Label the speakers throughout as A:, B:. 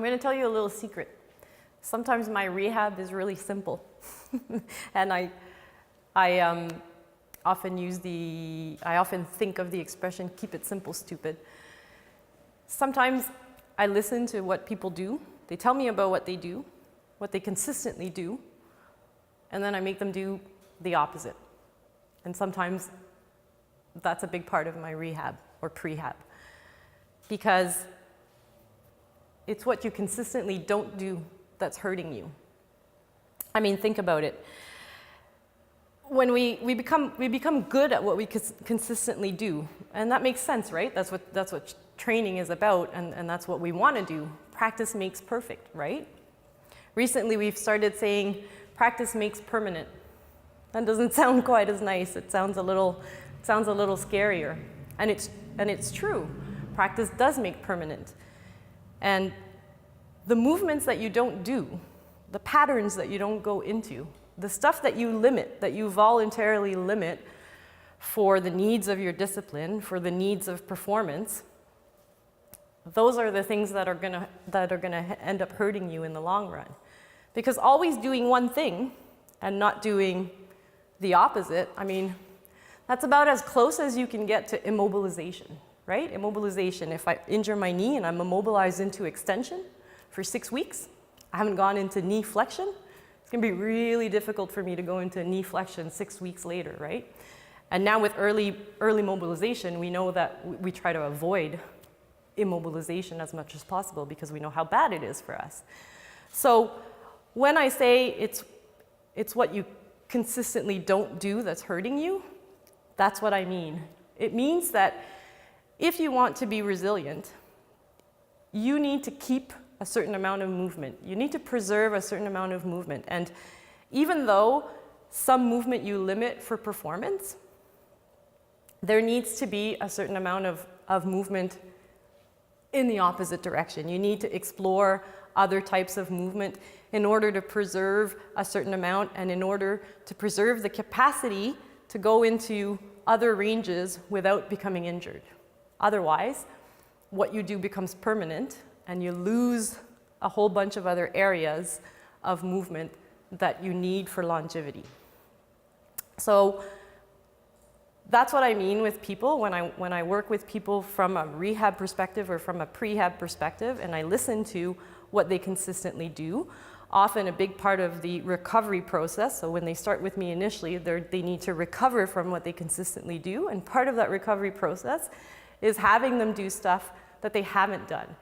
A: I'm going to tell you a little secret. Sometimes my rehab is really simple. And I often think of the expression, keep it simple, stupid. Sometimes I listen to what people do. They tell me about what they do, what they consistently do, and then I make them do the opposite. And sometimes that's a big part of my rehab or prehab, because it's what you consistently don't do that's hurting you. I mean, think about it. When we become good at what we consistently do, and that makes sense, right? That's what training is about, and that's what we want to do. Practice makes perfect, right? Recently, we've started saying practice makes permanent. That doesn't sound quite as nice. It sounds a little scarier, and it's true. Practice does make permanent, and the movements that you don't do, the patterns that you don't go into, the stuff that you limit, that you voluntarily limit for the needs of your discipline, for the needs of performance, those are the things that are gonna end up hurting you in the long run. Because always doing one thing and not doing the opposite, I mean, that's about as close as you can get to immobilization, right? Immobilization, if I injure my knee and I'm immobilized into extension for 6 weeks, I haven't gone into knee flexion, it's gonna be really difficult for me to go into knee flexion 6 weeks later, right? And now with early mobilization, we know that we try to avoid immobilization as much as possible because we know how bad it is for us. So when I say it's what you consistently don't do that's hurting you, that's what I mean. It means that if you want to be resilient, you need to keep a certain amount of movement. You need to preserve a certain amount of movement. And even though some movement you limit for performance, there needs to be a certain amount of movement in the opposite direction. You need to explore other types of movement in order to preserve a certain amount and in order to preserve the capacity to go into other ranges without becoming injured. Otherwise, what you do becomes permanent and you lose a whole bunch of other areas of movement that you need for longevity. So that's what I mean with people when I work with people from a rehab perspective or from a prehab perspective, and I listen to what they consistently do. Often a big part of the recovery process, so when they start with me initially, they need to recover from what they consistently do, and part of that recovery process is having them do stuff that they haven't done.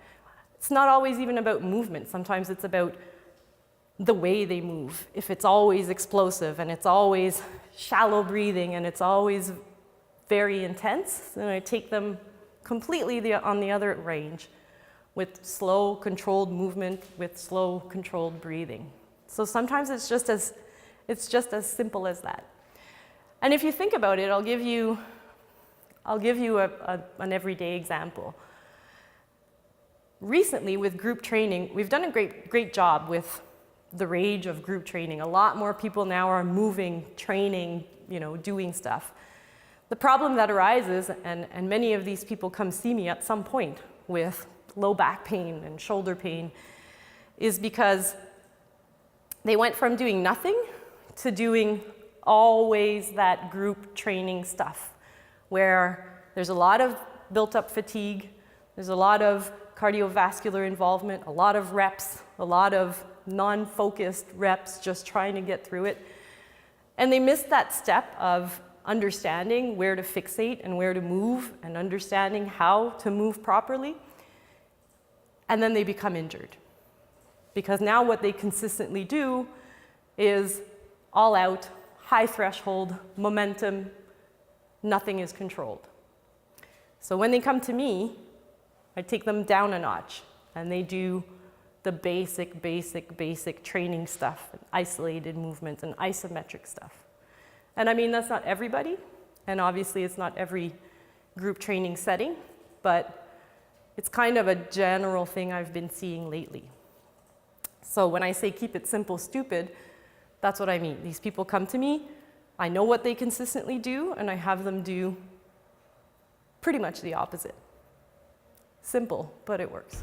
A: It's not always even about movement. Sometimes it's about the way they move. If it's always explosive and it's always shallow breathing and it's always very intense, then I take them completely on the other range with slow, controlled movement, with slow, controlled breathing. So sometimes it's just as simple as that. And if you think about it, I'll give you an everyday example. Recently, with group training, we've done a great job with the rage of group training. A lot more people now are moving, training, doing stuff. The problem that arises, and many of these people come see me at some point with low back pain and shoulder pain, is because they went from doing nothing to doing always that group training stuff, where there's a lot of built-up fatigue, there's a lot of cardiovascular involvement, a lot of reps, a lot of non-focused reps just trying to get through it. And they missed that step of understanding where to fixate and where to move and understanding how to move properly. And then they become injured. Because now what they consistently do is all out, high threshold, momentum, nothing is controlled. So when they come to me, I take them down a notch and they do the basic training stuff, isolated movements and isometric stuff. And I mean, that's not everybody, and obviously it's not every group training setting, but it's kind of a general thing I've been seeing lately. So when I say keep it simple, stupid, that's what I mean. These people come to me, I know what they consistently do, and I have them do pretty much the opposite. Simple, but it works.